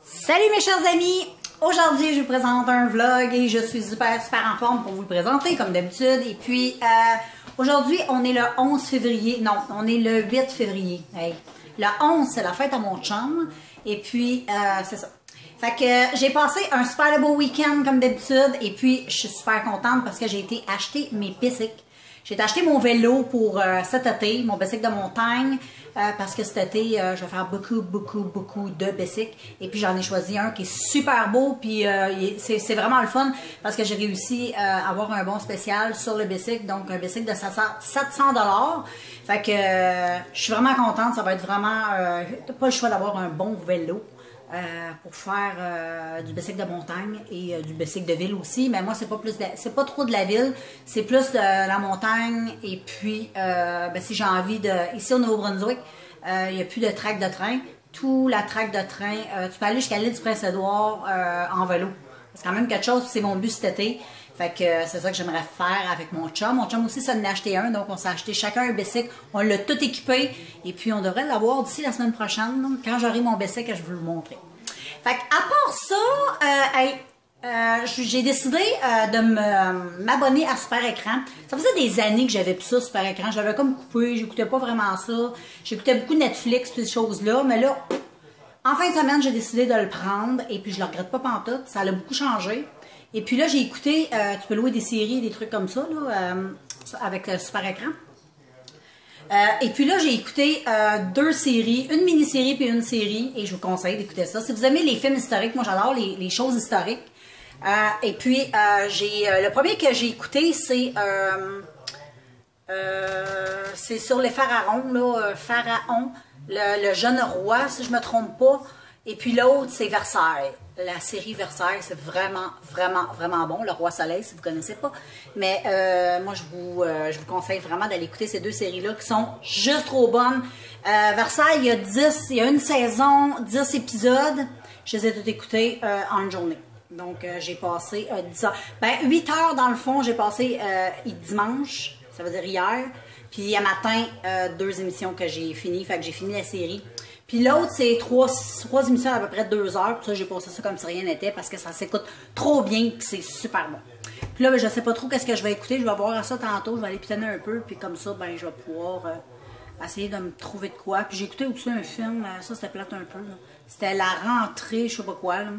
Salut mes chers amis! Aujourd'hui, je vous présente un vlog et je suis super en forme pour vous le présenter comme d'habitude. Et puis, aujourd'hui, on est le 11 février. Non, on est le 8 février. Hey. Le 11, c'est la fête à mon chum. Et puis, c'est ça. Fait que j'ai passé un super beau week-end comme d'habitude. Et puis, je suis super contente parce que j'ai été acheter mes bicycles. J'ai acheté mon vélo pour cet été, mon bicycle de montagne, parce que cet été, je vais faire beaucoup de bicycles. Et puis, j'en ai choisi un qui est super beau, puis c'est vraiment le fun, parce que j'ai réussi à avoir un bon spécial sur le bicycle, donc un bicycle de 700 $. Fait que je suis vraiment contente, ça va être vraiment, pas le choix d'avoir un bon vélo. Pour faire du bicycle de montagne et du bicycle de ville aussi, mais moi c'est pas trop de la ville, c'est plus de la montagne. Et puis si j'ai envie de, ici au Nouveau-Brunswick, il n'y a plus de track de train. Tout la track de train, tu peux aller jusqu'à l'île du Prince-Édouard en vélo. C'est quand même quelque chose, c'est mon but cet été. Fait que c'est ça que j'aimerais faire avec mon chum. Mon chum aussi, ça en a acheté un, donc on s'est acheté chacun un bicycle. On l'a tout équipé et puis on devrait l'avoir d'ici la semaine prochaine. Donc, quand j'aurai mon bicycle, je vais vous le montrer. Fait que à part ça, j'ai décidé de m'abonner à Super Écran. Ça faisait des années que j'avais plus ça, Super Écran. J'avais comme coupé, j'écoutais pas vraiment ça. J'écoutais beaucoup Netflix, ces choses-là, mais là, en fin de semaine, j'ai décidé de le prendre et puis je le regrette pas pantoute. Ça a beaucoup changé. Et puis là, j'ai écouté, tu peux louer des séries, des trucs comme ça, là, avec le Super Écran. Et puis là, j'ai écouté deux séries, une mini-série puis une série, et je vous conseille d'écouter ça. Si vous aimez les films historiques, moi j'adore les choses historiques. Et puis, le premier que j'ai écouté, c'est sur les pharaons, là, Pharaon, le jeune roi, si je me trompe pas. Et puis l'autre, c'est Versailles. La série Versailles, c'est vraiment bon. Le Roi Soleil, si vous ne connaissez pas. Mais moi, je vous conseille vraiment d'aller écouter ces deux séries-là qui sont juste trop bonnes. Versailles, il y a une saison, 10 épisodes. Je les ai tous écoutés en une journée. Donc, j'ai passé 10 heures. Ben, 8 heures dans le fond, j'ai passé dimanche, ça veut dire hier. Puis, à matin, 2 émissions que j'ai finies. Fait que j'ai fini la série. Puis l'autre, c'est trois émissions à peu près 2 heures. Puis ça, j'ai passé ça comme si rien n'était parce que ça s'écoute trop bien puis c'est super bon. Puis là, ben, je sais pas trop qu'est-ce que je vais écouter. Je vais voir ça tantôt. Je vais aller pitonner un peu. Puis comme ça, ben, je vais pouvoir essayer de me trouver de quoi. Puis j'ai écouté aussi un film. Ça, c'était plate un peu. C'était La Rentrée, je sais pas quoi. Là.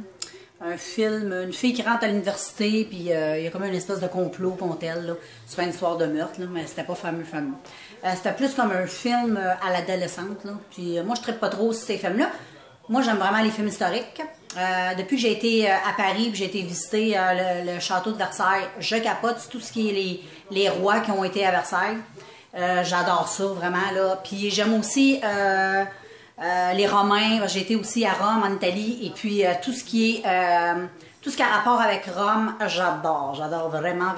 Un film, une fille qui rentre à l'université, puis il y a comme une espèce de complot contre elle, là, sur une histoire de meurtre, là, mais c'était pas fameux. C'était plus comme un film à l'adolescente, là. Puis moi, je traite pas trop ces films-là. Moi, j'aime vraiment les films historiques. Depuis que j'ai été à Paris, puis j'ai été visiter le château de Versailles, je capote tout ce qui est les rois qui ont été à Versailles. J'adore ça, vraiment, là. Puis j'aime aussi... les Romains, j'ai été aussi à Rome, en Italie, et puis tout ce qui a rapport avec Rome, j'adore vraiment.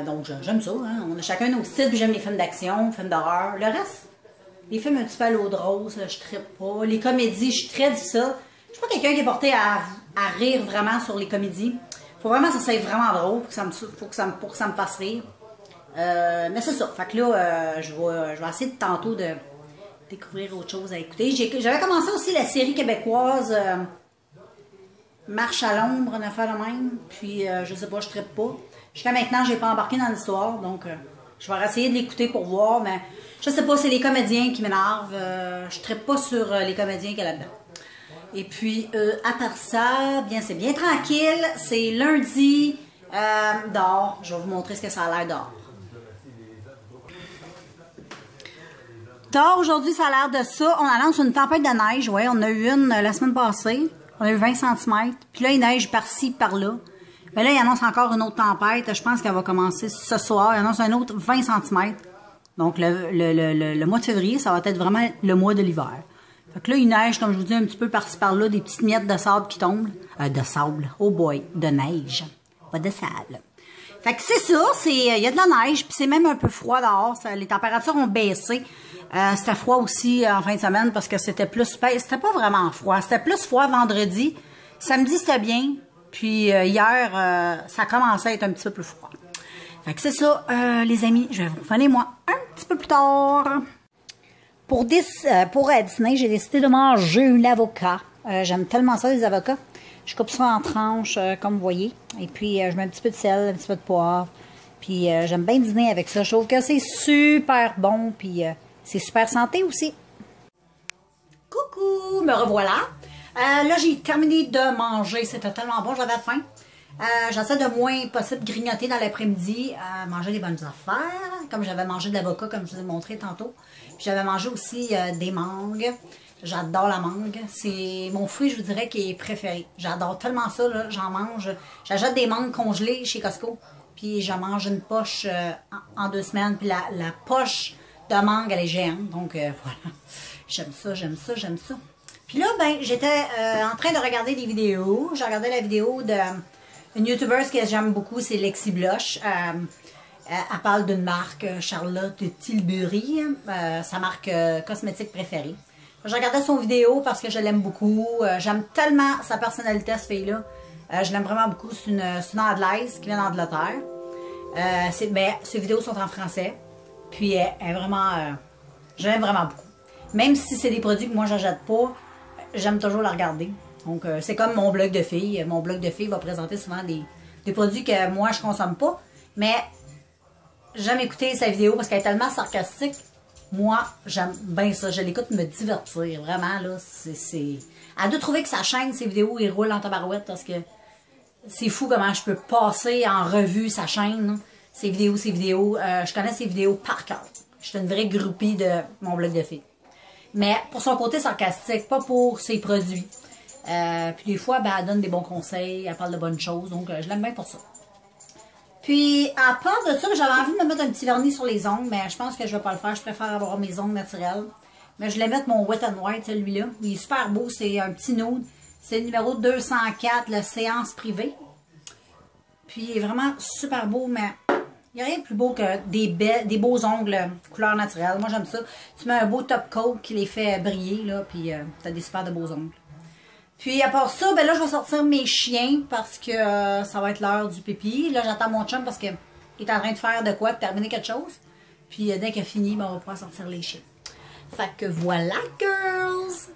Donc j'aime ça, hein. On a chacun nos styles, puis j'aime les films d'action, films d'horreur. Le reste, les films un petit peu à l'eau de rose, je trippe pas. Les comédies, je suis très difficile. Je suis pas quelqu'un qui est porté à rire vraiment sur les comédies. Faut vraiment que ça soit vraiment drôle pour que ça me fasse rire. Mais c'est ça. Fait que là, je vais essayer tantôt de découvrir autre chose à écouter. J'avais commencé aussi la série québécoise Marche à l'ombre, une affaire de même. Puis, je sais pas, je trippe pas. Jusqu'à maintenant, j'ai pas embarqué dans l'histoire. Donc, je vais essayer de l'écouter pour voir. Mais je sais pas, c'est les comédiens qui m'énervent. Je trippe pas sur les comédiens qu'il y a là-dedans. Et puis, à part ça, bien, c'est bien tranquille. C'est lundi dehors. Je vais vous montrer ce que ça a l'air dehors. Dehors, aujourd'hui, ça a l'air de ça. On annonce une tempête de neige. Ouais, on a eu une la semaine passée. On a eu 20 cm. Puis là, il neige par-ci, par-là. Mais là, il annonce encore une autre tempête. Je pense qu'elle va commencer ce soir. Il annonce un autre 20 cm. Donc, le mois de février, ça va être vraiment le mois de l'hiver. Fait que là, il neige, comme je vous dis, un petit peu par-ci, par-là. Des petites miettes de sable qui tombent. De sable. Oh boy. De neige. Pas de sable. Fait que c'est ça, il y a de la neige, puis c'est même un peu froid dehors. Les températures ont baissé. C'était froid aussi en fin de semaine parce que c'était plus... C'était pas vraiment froid. C'était plus froid vendredi. Samedi, c'était bien. Puis hier, ça commençait à être un petit peu plus froid. Fait que c'est ça, les amis. Je vais vous revenir, moi, un petit peu plus tard. Pour dîner, j'ai décidé de manger un avocat. J'aime tellement ça, les avocats. Je coupe ça en tranches, comme vous voyez. Et puis, je mets un petit peu de sel, un petit peu de poivre. Puis, j'aime bien dîner avec ça. Je trouve que c'est super bon. Puis, c'est super santé aussi. Coucou, me revoilà. Là, j'ai terminé de manger. C'était tellement bon, j'avais faim. J'essaie de moins possible grignoter dans l'après-midi, manger des bonnes affaires, comme j'avais mangé de l'avocat, comme je vous ai montré tantôt. Puis j'avais mangé aussi des mangues. J'adore la mangue. C'est mon fruit, je vous dirais, qui est préféré. J'adore tellement ça, là. J'en mange. J'achète des mangues congelées chez Costco. Puis j'en mange une poche en 2 semaines. Puis la poche de mangue, elle est géante. Donc voilà. J'aime ça, j'aime ça, j'aime ça. Puis là, ben, j'étais en train de regarder des vidéos. J'ai regardé la vidéo de une YouTubeuse que j'aime beaucoup, c'est Lexi Blush. Elle parle d'une marque, Charlotte Tilbury, sa marque cosmétique préférée. Je regardais son vidéo parce que je l'aime beaucoup. J'aime tellement sa personnalité, cette fille-là. Je l'aime vraiment beaucoup. C'est une Anglaise qui vient d'Angleterre. Ses vidéos sont en français. Puis elle est vraiment... je l'aime vraiment beaucoup. Même si c'est des produits que moi, je n'achète pas, j'aime toujours la regarder. Donc, c'est comme mon blog de filles. Mon blog de filles va présenter souvent des produits que moi, je consomme pas. Mais j'aime écouter sa vidéo parce qu'elle est tellement sarcastique. Moi, j'aime bien ça. Je l'écoute me divertir. Vraiment, là, c'est... Elle doit trouver que sa chaîne, ses vidéos, ils roulent en tabarouette parce que c'est fou comment je peux passer en revue sa chaîne. Ses vidéos. Je connais ses vidéos par cœur. Je suis une vraie groupie de mon blog de filles. Mais pour son côté sarcastique, pas pour ses produits. Puis des fois, ben, elle donne des bons conseils, elle parle de bonnes choses, donc je l'aime bien pour ça. Puis, à part de ça, j'avais envie de me mettre un petit vernis sur les ongles, mais je pense que je ne vais pas le faire. Je préfère avoir mes ongles naturels. Mais je vais mettre mon Wet n White, celui-là. Il est super beau, c'est un petit nude. C'est le numéro 204, la séance privée. Puis, il est vraiment super beau, mais il n'y a rien de plus beau que des beaux ongles couleur naturelle. Moi, j'aime ça. Tu mets un beau top coat qui les fait briller, là, puis tu as des super de beaux ongles. Puis, à part ça, ben là, je vais sortir mes chiens parce que ça va être l'heure du pipi. Là, j'attends mon chum parce qu'il est en train de faire de quoi, de terminer quelque chose. Puis, dès qu'il a fini, ben, on va pouvoir sortir les chiens. Fait que voilà, girls!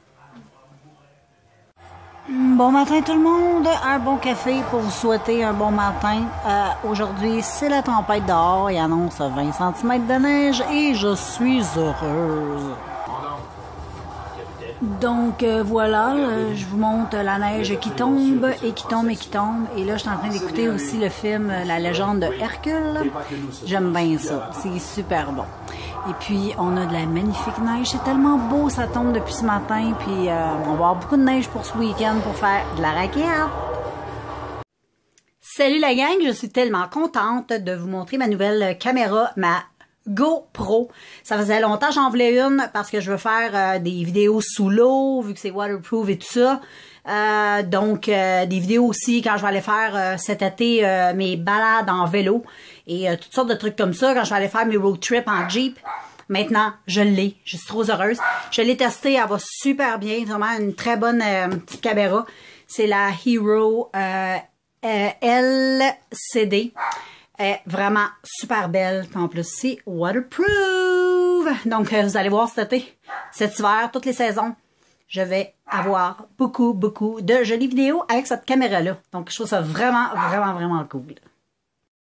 Bon matin tout le monde, un bon café pour vous souhaiter un bon matin. Aujourd'hui, c'est la tempête dehors, il annonce 20 cm de neige et je suis heureuse. Donc voilà, je vous montre la neige qui tombe et qui tombe et qui tombe. Et là, je suis en train d'écouter aussi le film La légende de Hercule. J'aime bien ça, c'est super bon. Et puis, on a de la magnifique neige. C'est tellement beau, ça tombe depuis ce matin. Puis, on va avoir beaucoup de neige pour ce week-end pour faire de la raquette. Salut la gang, je suis tellement contente de vous montrer ma nouvelle caméra, ma GoPro. Ça faisait longtemps que j'en voulais une parce que je veux faire des vidéos sous l'eau, vu que c'est waterproof et tout ça. Donc, des vidéos aussi quand je vais aller faire cet été mes balades en vélo et toutes sortes de trucs comme ça, quand je vais aller faire mes road trips en Jeep. Maintenant, je l'ai. Je suis trop heureuse. Je l'ai testée, elle va super bien. Vraiment une très bonne petite caméra. C'est la Hero LCD. Elle est vraiment super belle. En plus, c'est waterproof. Donc, vous allez voir cet été, cet hiver, toutes les saisons, je vais avoir beaucoup de jolies vidéos avec cette caméra-là. Donc, je trouve ça vraiment cool.